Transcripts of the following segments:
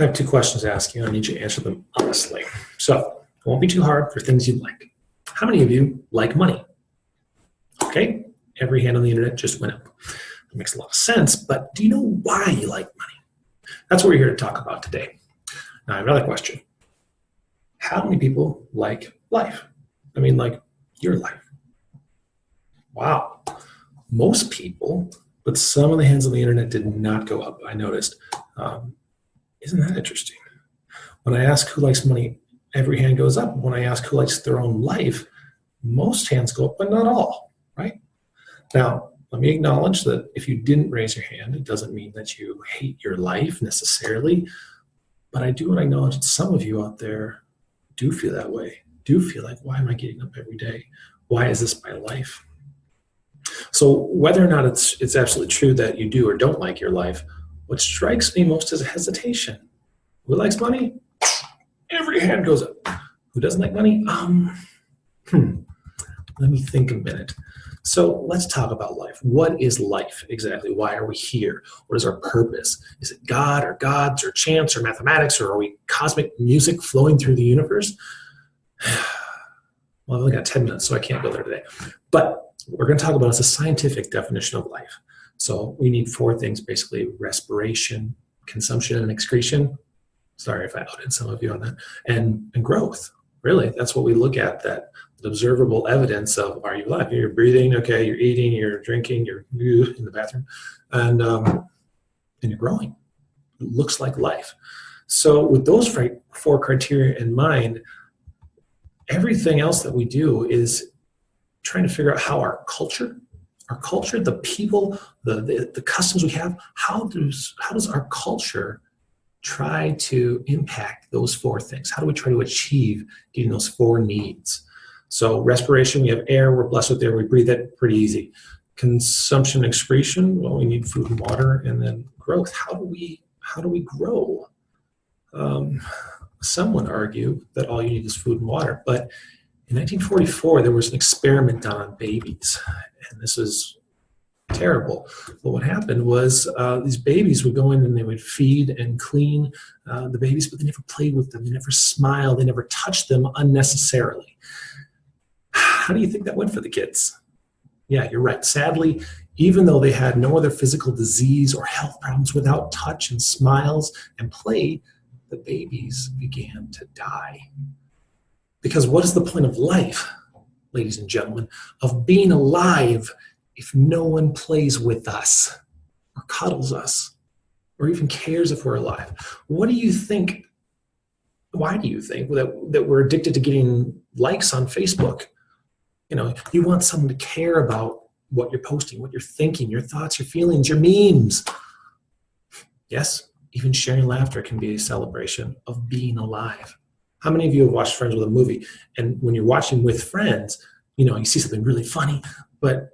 I have two questions to ask you. I need you to answer them honestly. So it won't be too hard for things you like. How many of you like money? Okay, every hand on the internet just went up. It makes a lot of sense, but do you know why you like money? That's what we're here to talk about today. Now, I have another question. How many people like life? I mean, like your life. Wow. Most people, but some of the hands on the internet did not go up, I noticed. Isn't that interesting? When I ask who likes money, every hand goes up. When I ask who likes their own life, most hands go up, but not all, right? Now, let me acknowledge that if you didn't raise your hand, it doesn't mean that you hate your life necessarily, but I do want to acknowledge that some of you out there do feel that way, do feel like, why am I getting up every day? Why is this my life? So whether or not it's absolutely true that you do or don't like your life, what strikes me most is a hesitation. Who likes money? Every hand goes up. Who doesn't like money? Let me think a minute. So let's talk about life. What is life exactly? Why are we here? What is our purpose? Is it God or gods or chance or mathematics, or are we cosmic music flowing through the universe? Well, I've only got 10 minutes, so I can't go there today. But what we're going to talk about is a scientific definition of life. So we need four things, basically: respiration, consumption and excretion. Sorry if I outed some of you on that. And growth. Really, that's what we look at, that observable evidence of, are you alive? You're breathing, okay, you're eating, you're drinking, you're in the bathroom, and you're growing. It looks like life. So with those four criteria in mind, everything else that we do is trying to figure out how our culture, the people, the customs we have, how does our culture try to impact those four things? How do we try to achieve getting those four needs? So respiration, we have air, we're blessed with air, we breathe it pretty easy. Consumption, excretion, well, we need food and water. And then growth, how do we grow? Some would argue that all you need is food and water, but in 1944, there was an experiment done on babies, and this is terrible. But what happened was these babies would go in and they would feed and clean the babies, but they never played with them, they never smiled, they never touched them unnecessarily. How do you think that went for the kids? Yeah, you're right. Sadly, even though they had no other physical disease or health problems, without touch and smiles and play, the babies began to die. Because what is the point of life, ladies and gentlemen, of being alive if no one plays with us or cuddles us or even cares if we're alive? What do you think? Why do you think that we're addicted to getting likes on Facebook? You know, you want someone to care about what you're posting, what you're thinking, your thoughts, your feelings, your memes. Yes, even sharing laughter can be a celebration of being alive. How many of you have watched Friends with a movie? And when you're watching with friends, you know, you see something really funny, but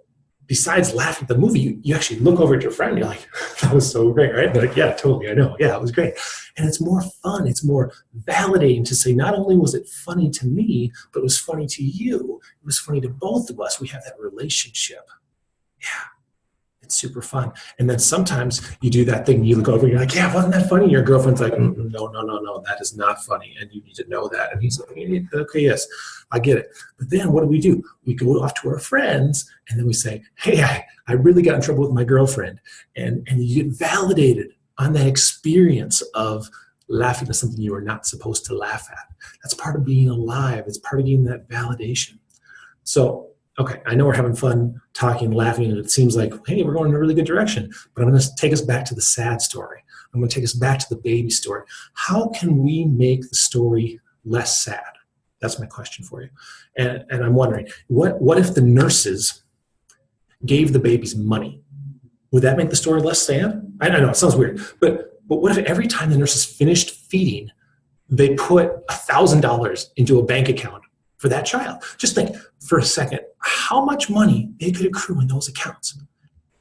besides laughing at the movie, you actually look over at your friend and you're like, that was so great, right? They're like, yeah, totally, I know. Yeah, it was great. And it's more fun. It's more validating to say, not only was it funny to me, but it was funny to you. It was funny to both of us. We have that relationship. Yeah, it's super fun. And then sometimes you do that thing, you look over and you're like, yeah, wasn't that funny? Your girlfriend's like, no, that is not funny. And you need to know that. And he's like, okay, yes, I get it. But then what do? We go off to our friends and then we say, hey, I really got in trouble with my girlfriend. And you get validated on that experience of laughing at something you were not supposed to laugh at. That's part of being alive. It's part of getting that validation. So, okay, I know we're having fun talking, laughing, and it seems like, hey, we're going in a really good direction. But I'm going to take us back to the sad story. I'm going to take us back to the baby story. How can we make the story less sad? That's my question for you. And I'm wondering, what if the nurses gave the babies money? Would that make the story less sad? I know, it sounds weird. But what if every time the nurses finished feeding, they put $1,000 into a bank account for that child? Just think for a second how much money they could accrue in those accounts.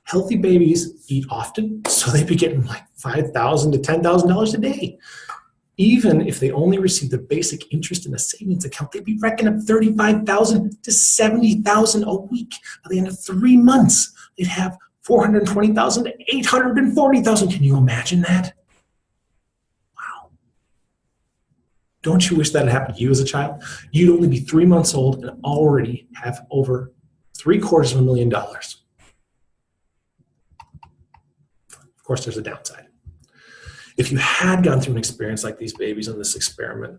Healthy babies eat often, so they'd be getting like $5,000 to $10,000 a day. Even if they only received the basic interest in a savings account, they'd be racking up $35,000 to $70,000 a week. By the end of 3 months, they'd have $420,000 to $840,000. Can you imagine that? Wow. Don't you wish that had happened to you as a child? You'd only be 3 months old and already have over $750,000. Of course, there's a downside. If you had gone through an experience like these babies in this experiment,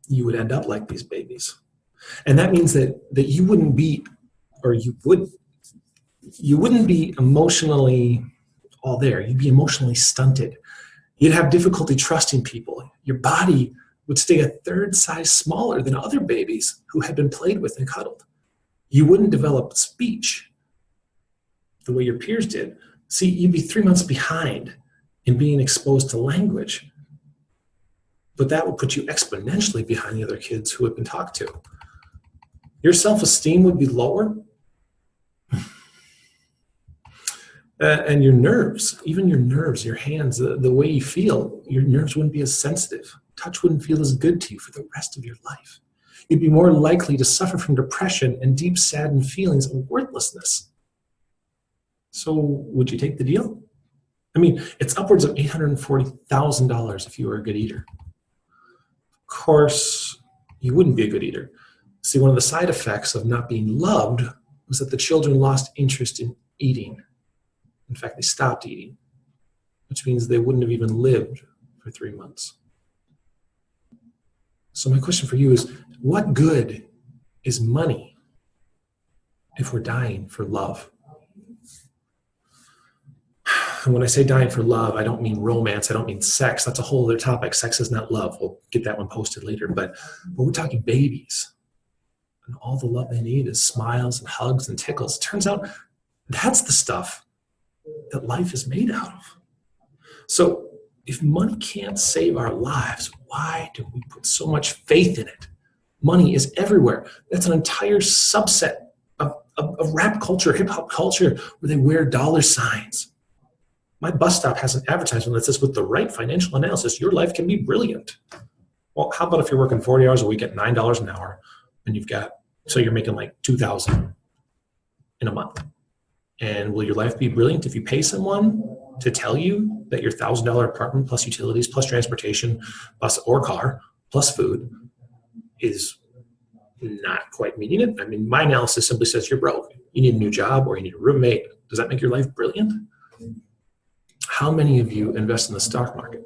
you would end up like these babies. And that means that you wouldn't be, or you wouldn't be emotionally all there. You'd be emotionally stunted. You'd have difficulty trusting people. Your body would stay a third size smaller than other babies who had been played with and cuddled. You wouldn't develop speech the way your peers did. See, you'd be 3 months behind in being exposed to language. But that would put you exponentially behind the other kids who had been talked to. Your self-esteem would be lower. And your nerves, even your nerves, your hands, the way you feel, your nerves wouldn't be as sensitive. Touch wouldn't feel as good to you for the rest of your life. You'd be more likely to suffer from depression and deep saddened feelings of worthlessness. So would you take the deal? I mean, it's upwards of $840,000 if you were a good eater. Of course, you wouldn't be a good eater. See, one of the side effects of not being loved was that the children lost interest in eating. In fact, they stopped eating, which means they wouldn't have even lived for 3 months. So my question for you is, what good is money if we're dying for love? And when I say dying for love, I don't mean romance. I don't mean sex. That's a whole other topic. Sex is not love. We'll get that one posted later. But we're talking babies. And all the love they need is smiles and hugs and tickles. Turns out that's the stuff that life is made out of. So if money can't save our lives, why do we put so much faith in it? Money is everywhere. That's an entire subset of rap culture, hip hop culture, where they wear dollar signs. My bus stop has an advertisement that says, with the right financial analysis, your life can be brilliant. Well, how about if you're working 40 hours a week at $9 an hour and so you're making like $2,000 in a month? And will your life be brilliant if you pay someone to tell you that your $1,000 apartment plus utilities plus transportation plus or car plus food is not quite meeting it? I mean, my analysis simply says you're broke. You need a new job or you need a roommate. Does that make your life brilliant? How many of you invest in the stock market?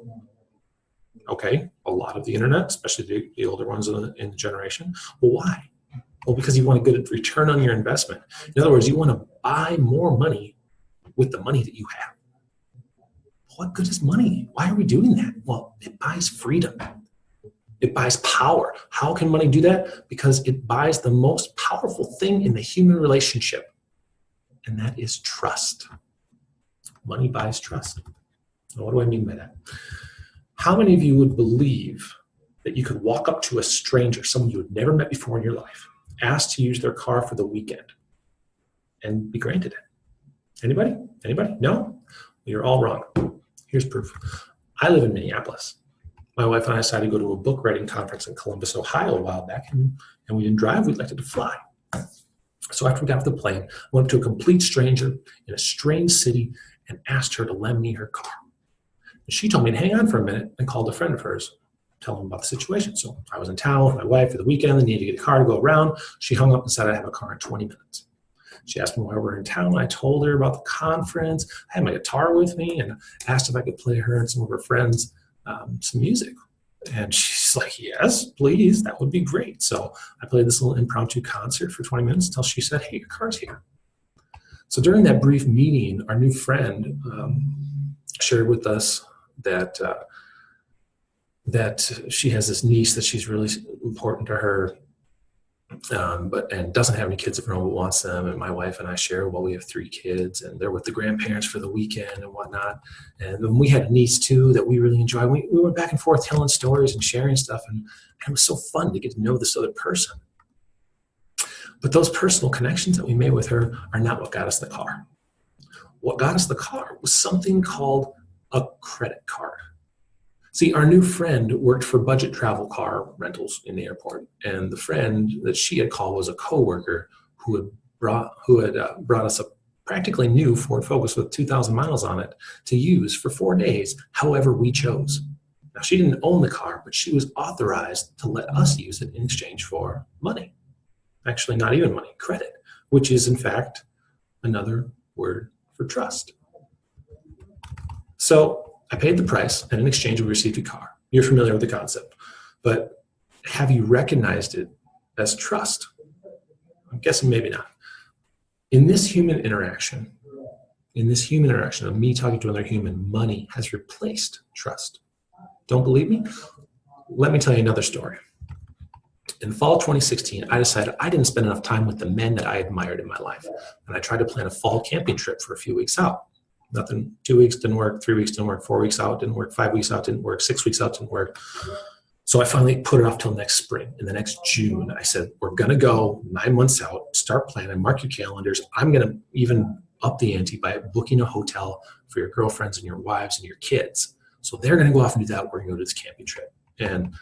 Okay, a lot of the internet, especially the older ones in the generation. Well, why? Well, because you want a good return on your investment. In other words, you want to buy more money with the money that you have. What good is money? Why are we doing that? Well, it buys freedom. It buys power. How can money do that? Because it buys the most powerful thing in the human relationship, and that is trust. Money buys trust. Now, what do I mean by that? How many of you would believe that you could walk up to a stranger, someone you had never met before in your life, ask to use their car for the weekend, and be granted it? Anybody? Anybody? No? You're all wrong. Here's proof. I live in Minneapolis. My wife and I decided to go to a book writing conference in Columbus, Ohio a while back, and we didn't drive. We elected to fly. So after we got off the plane, I went up to a complete stranger in a strange city and asked her to lend me her car. And she told me to hang on for a minute and called a friend of hers, tell them about the situation. So I was in town with my wife for the weekend and needed to get a car to go around. She hung up and said I'd have a car in 20 minutes. She asked me why we're in town. I told her about the conference. I had my guitar with me and asked if I could play her and some of her friends some music. And she's like, yes, please, that would be great. So I played this little impromptu concert for 20 minutes until she said, hey, your car's here. So during that brief meeting, our new friend shared with us that she has this niece that she's really important to her, and doesn't have any kids of her own, but wants them. And my wife and I share, well, we have 3 kids and they're with the grandparents for the weekend and whatnot. And then we had a niece too that we really enjoyed. We went back and forth telling stories and sharing stuff, and it was so fun to get to know this other person. But those personal connections that we made with her are not what got us the car. What got us the car was something called a credit card. See, our new friend worked for budget travel car rentals in the airport, and the friend that she had called was a coworker who had brought us a practically new Ford Focus with 2,000 miles on it to use for 4 days, however we chose. Now, she didn't own the car, but she was authorized to let us use it in exchange for money. Actually, not even money, credit, which is in fact another word for trust. So I paid the price, and in exchange, we received a car. You're familiar with the concept, but have you recognized it as trust? I'm guessing maybe not. In this human interaction of me talking to another human, money has replaced trust. Don't believe me? Let me tell you another story. In fall 2016, I decided I didn't spend enough time with the men that I admired in my life. And I tried to plan a fall camping trip for a few weeks out. Nothing, 2 weeks didn't work, 3 weeks didn't work, 4 weeks out didn't work, 5 weeks out didn't work, 6 weeks out didn't work. So I finally put it off till next spring. In the next June, I said, we're going to go 9 months out, start planning, mark your calendars. I'm going to even up the ante by booking a hotel for your girlfriends and your wives and your kids. So they're going to go off and do that. We're going to go to this camping trip. And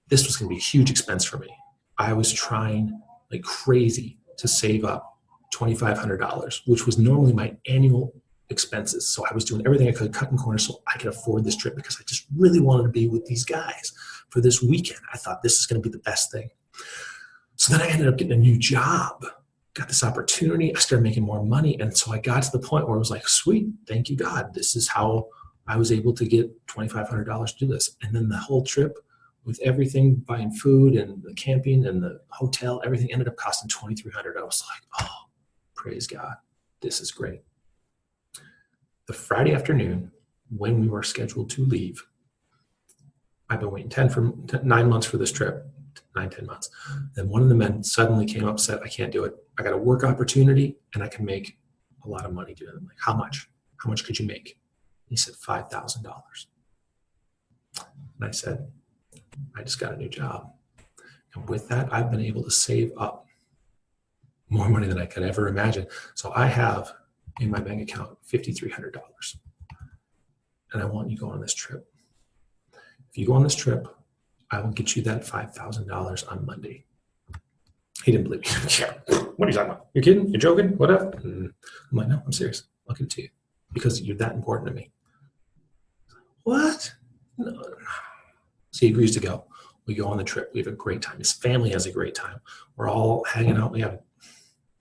this was going to be a huge expense for me. I was trying like crazy to save up $2,500, which was normally my annual expenses. So I was doing everything I could, cutting corners so I could afford this trip because I just really wanted to be with these guys for this weekend. I thought this is going to be the best thing. So then I ended up getting a new job, got this opportunity. I started making more money. And so I got to the point where I was like, sweet, thank you, God. This is how I was able to get $2,500 to do this. And then the whole trip with everything, buying food and the camping and the hotel, everything ended up costing $2,300. I was like, oh, praise God. This is great. The Friday afternoon, when we were scheduled to leave, I've been waiting 9 months for this trip, 10 months. Then one of the men suddenly came up and said, I can't do it. I got a work opportunity and I can make a lot of money doing it. I'm like, how much? How much could you make? He said, $5,000. And I said, I just got a new job. And with that, I've been able to save up more money than I could ever imagine. So I have in my bank account $5,300. And I want you to go on this trip. If you go on this trip, I will get you that $5,000 on Monday. He didn't believe me. What are you talking about? You're kidding? You're joking? What up? I'm like, no, I'm serious. I'll give it to you because you're that important to me. What? No. So he agrees to go. We go on the trip. We have a great time. His family has a great time. We're all hanging out.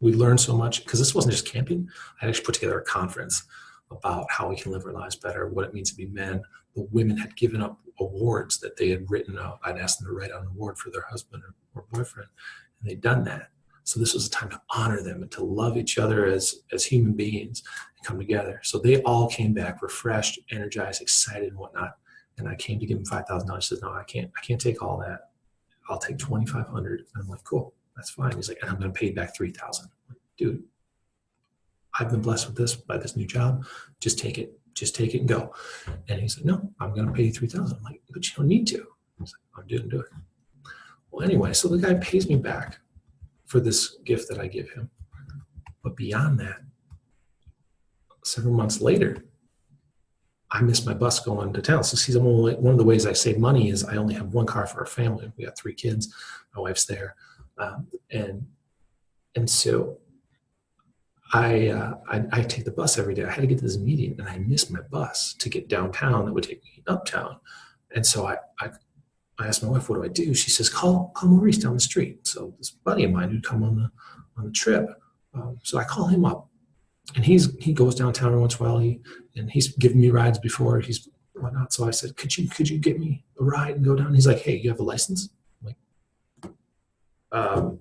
We learned so much because this wasn't just camping. I actually put together a conference about how we can live our lives better, what it means to be men. The women had given up awards that they had written out. I'd asked them to write out an award for their husband or boyfriend, and they'd done that. So this was a time to honor them and to love each other as human beings and come together. So they all came back refreshed, energized, excited, and whatnot. And I came to give him $5,000. He says, no, I can't take all that. I'll take $2,500. And I'm like, cool, that's fine. He's like, and I'm going to pay you back $3,000. Dude, I've been blessed with this by this new job. Just take it and go. And he's like, no, I'm going to pay you $3,000. I'm like, but you don't need to. He's like, I'm doing it. Well, anyway, so the guy pays me back for this gift that I give him. But beyond that, several months later, I missed my bus going to town. So see, one of the ways I save money is I only have one car for our family. We got 3 kids. My wife's there. And so I take the bus every day. I had to get to this meeting and I missed my bus to get downtown that would take me uptown. And so I asked my wife, what do I do? She says, call Maurice down the street. So this buddy of mine who'd come on the trip. So I call him up. And he goes downtown every once in a while. He's given me rides before. He's whatnot. So I said, could you get me a ride and go down? He's like, hey, you have a license? I'm like,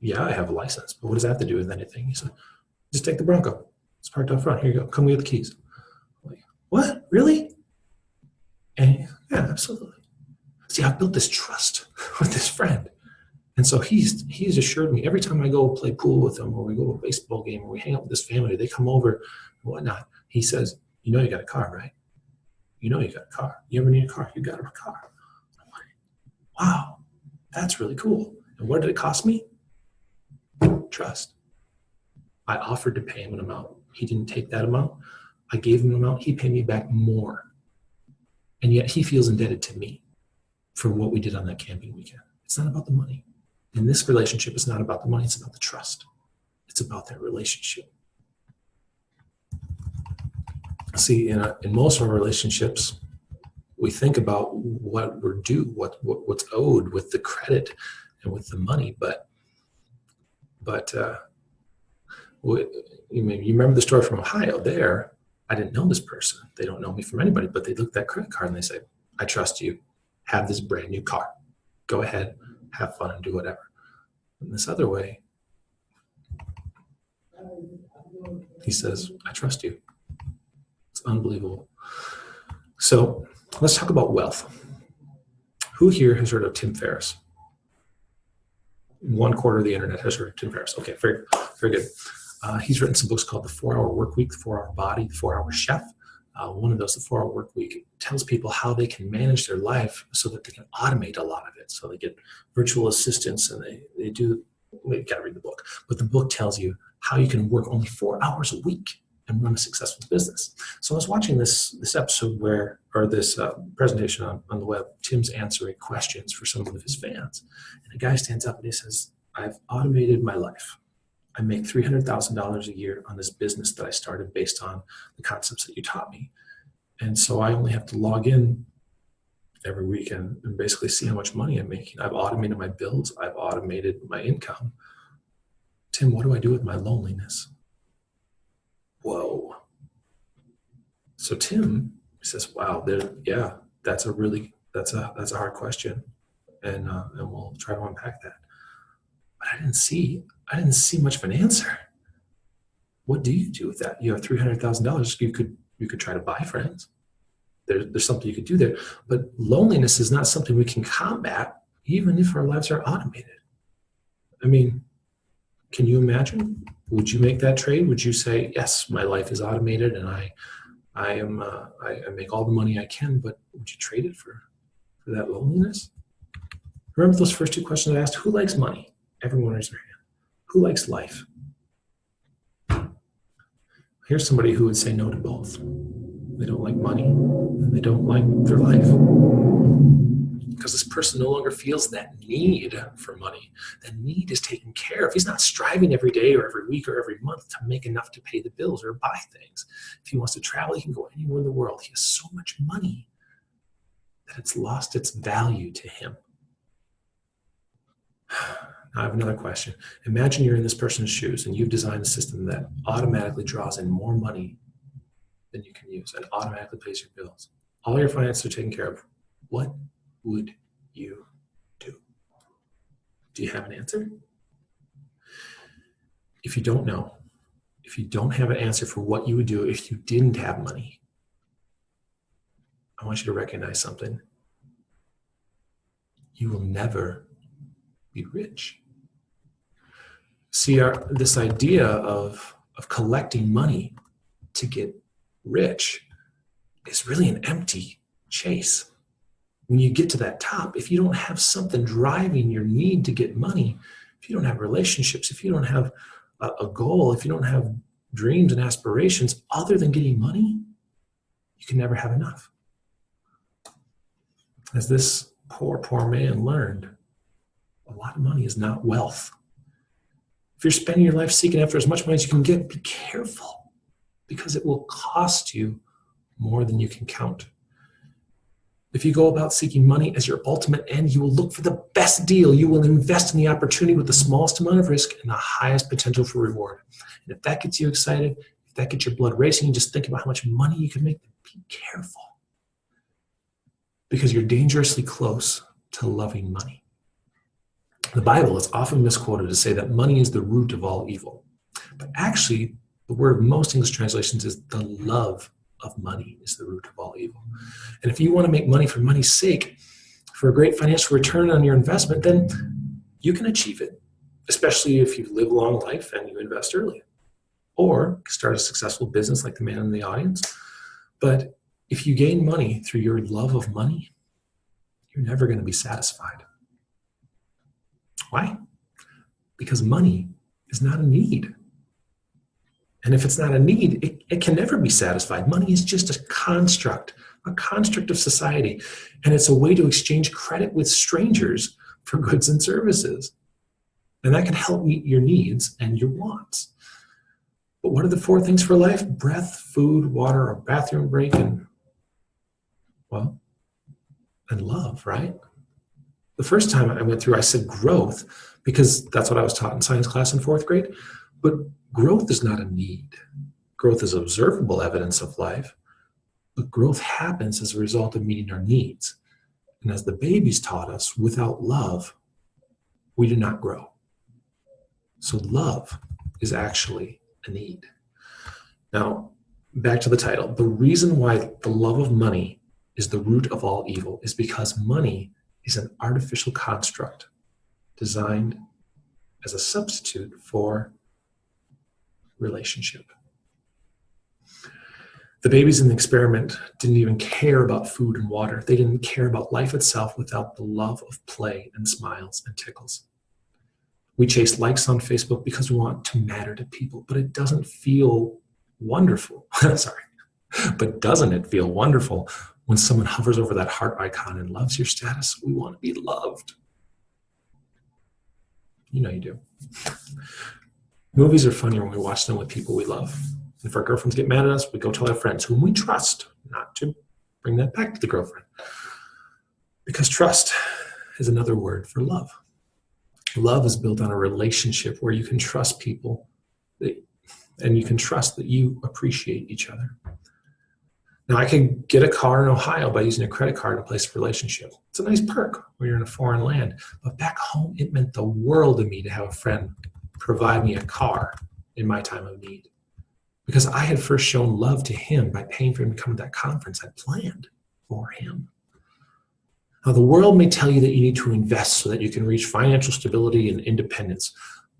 yeah, I have a license. But what does that have to do with anything? He said, just take the Bronco. It's parked out front. Here you go. Come get the keys. I'm like, what? Really? And yeah, absolutely. See, I've built this trust with this friend. And so he's assured me every time I go play pool with him or we go to a baseball game or we hang out with this family, they come over and whatnot. He says, you know you got a car, right? You know you got a car. You ever need a car? You got a car. I'm like, wow, that's really cool. And what did it cost me? Trust. I offered to pay him an amount. He didn't take that amount. I gave him an amount. He paid me back more. And yet he feels indebted to me for what we did on that camping weekend. It's not about the money. In this relationship, it's not about the money, it's about the trust. It's about that relationship. See, in most of our relationships, we think about what we're due, what's owed with the credit and with the money. But you remember the story from Ohio. There, I didn't know this person. They don't know me from anybody, but they look at that credit card and they say, I trust you. Have this brand new car. Go ahead, have fun and do whatever. In this other way, he says, I trust you. It's unbelievable. So let's talk about wealth. Who here has heard of Tim Ferriss? 1/4 of the internet has heard of Tim Ferriss. Okay, very, very good. He's written some books called The 4-Hour Workweek, The 4-Hour Body, The 4-Hour Chef. One of those, The 4-Hour Workweek, tells people how they can manage their life so that they can automate a lot of it. So they get virtual assistants and they do, you got to read the book, but the book tells you how you can work only 4 hours a week and run a successful business. So I was watching this episode this presentation on the web. Tim's answering questions for some of his fans. And a guy stands up and he says, I've automated my life. I make $300,000 a year on this business that I started based on the concepts that you taught me. And so I only have to log in every week and basically see how much money I'm making. I've automated my bills. I've automated my income. Tim, what do I do with my loneliness? Whoa. So Tim says, wow, that's a hard question. And we'll try to unpack that. But I didn't see much of an answer. What do you do with that? You have $300,000. You could try to buy friends. There's something you could do there. But loneliness is not something we can combat, even if our lives are automated. I mean, can you imagine? Would you make that trade? Would you say, yes, my life is automated and I make all the money I can, but would you trade it for that loneliness? Remember those first two questions I asked? Who likes money? Everyone raise their hand. Who likes life? Here's somebody who would say no to both. They don't like money and they don't like their life. Because this person no longer feels that need for money. That need is taken care of. He's not striving every day or every week or every month to make enough to pay the bills or buy things. If he wants to travel, he can go anywhere in the world. He has so much money that it's lost its value to him. Now I have another question. Imagine you're in this person's shoes and you've designed a system that automatically draws in more money than you can use and automatically pays your bills. All your finances are taken care of. What would you do? Do you have an answer? If you don't know, if you don't have an answer for what you would do if you didn't have money, I want you to recognize something. You will never be rich. See, this idea of collecting money to get rich is really an empty chase. When you get to that top, if you don't have something driving your need to get money, if you don't have relationships, if you don't have a goal, if you don't have dreams and aspirations other than getting money, you can never have enough. As this poor man learned, a lot of money is not wealth. If you're spending your life seeking after as much money as you can get, be careful, because it will cost you more than you can count. If you go about seeking money as your ultimate end, you will look for the best deal. You will invest in the opportunity with the smallest amount of risk and the highest potential for reward. And if that gets you excited, if that gets your blood racing, you just think about how much money you can make, be careful. Because you're dangerously close to loving money. The Bible is often misquoted to say that money is the root of all evil. But actually, the word of most English translations is the love of money is the root of all evil. And if you want to make money for money's sake, for a great financial return on your investment, then you can achieve it, especially if you live a long life and you invest early. Or start a successful business like the man in the audience. But if you gain money through your love of money, you're never going to be satisfied. Why? Because money is not a need. And if it's not a need, it can never be satisfied. Money is just a construct of society. And it's a way to exchange credit with strangers for goods and services. And that can help meet your needs and your wants. But what are the 4 things for life? Breath, food, water, a bathroom break, and, well, and love, right? The first time I went through, I said growth because that's what I was taught in science class in fourth grade. But growth is not a need. Growth is observable evidence of life, but growth happens as a result of meeting our needs. And as the babies taught us, without love, we do not grow. So love is actually a need. Now, back to the title. The reason why the love of money is the root of all evil is because money is an artificial construct designed as a substitute for relationship. The babies in the experiment didn't even care about food and water. They didn't care about life itself without the love of play and smiles and tickles. We chase likes on Facebook because we want to matter to people, but it doesn't feel wonderful. Sorry. But doesn't it feel wonderful when someone hovers over that heart icon and loves your status? We want to be loved. You know you do. Movies are funnier when we watch them with people we love. If our girlfriends get mad at us, we go tell our friends whom we trust, not to bring that back to the girlfriend. Because trust is another word for love. Love is built on a relationship where you can trust people and you can trust that you appreciate each other. Now, I can get a car in Ohio by using a credit card in place of relationship. It's a nice perk when you're in a foreign land. But back home, it meant the world to me to have a friend provide me a car in my time of need. Because I had first shown love to him by paying for him to come to that conference I planned for him. Now, the world may tell you that you need to invest so that you can reach financial stability and independence.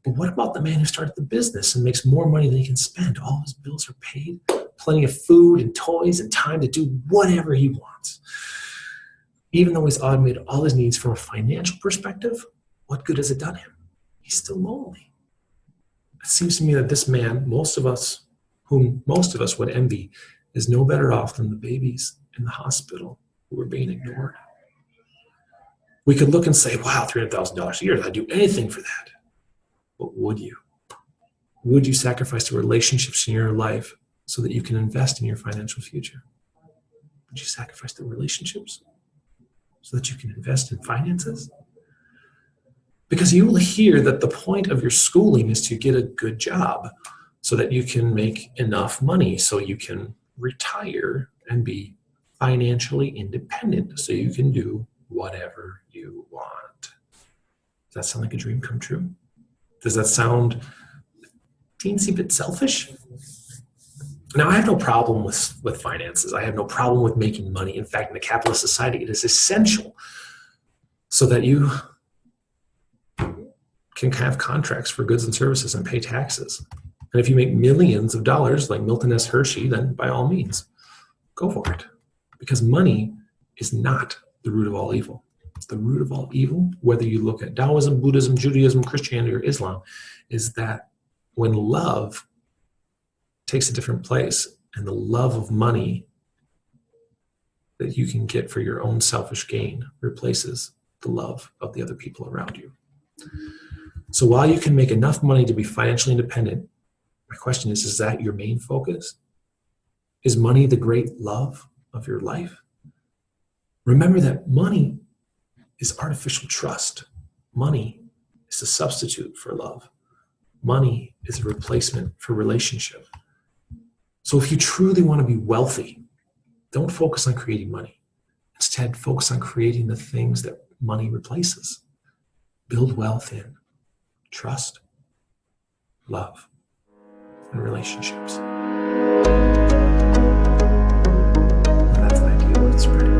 But what about the man who started the business and makes more money than he can spend? All his bills are paid, plenty of food and toys and time to do whatever he wants. Even though he's automated all his needs from a financial perspective, what good has it done him? He's still lonely. It seems to me that this man, whom most of us would envy, is no better off than the babies in the hospital who were being ignored. We could look and say, wow, $300,000 a year, I'd do anything for that. But would you? Would you sacrifice the relationships in your life so that you can invest in your financial future? Would you sacrifice the relationships so that you can invest in finances? Because you will hear that the point of your schooling is to get a good job so that you can make enough money so you can retire and be financially independent so you can do whatever you want. Does that sound like a dream come true? Does that sound a teensy bit selfish? Now, I have no problem with finances. I have no problem with making money. In fact, in a capitalist society, it is essential so that you can have contracts for goods and services and pay taxes. And if you make millions of dollars like Milton S. Hershey, then by all means, go for it. Because money is not the root of all evil. It's the root of all evil, whether you look at Taoism, Buddhism, Judaism, Christianity, or Islam, is that when love takes a different place and the love of money that you can get for your own selfish gain replaces the love of the other people around you. So while you can make enough money to be financially independent, my question is that your main focus? Is money the great love of your life? Remember that money is artificial trust. Money is a substitute for love. Money is a replacement for relationship. So if you truly want to be wealthy, don't focus on creating money. Instead, focus on creating the things that money replaces. Build wealth in trust, love, and relationships. And that's an ideal way to spread it.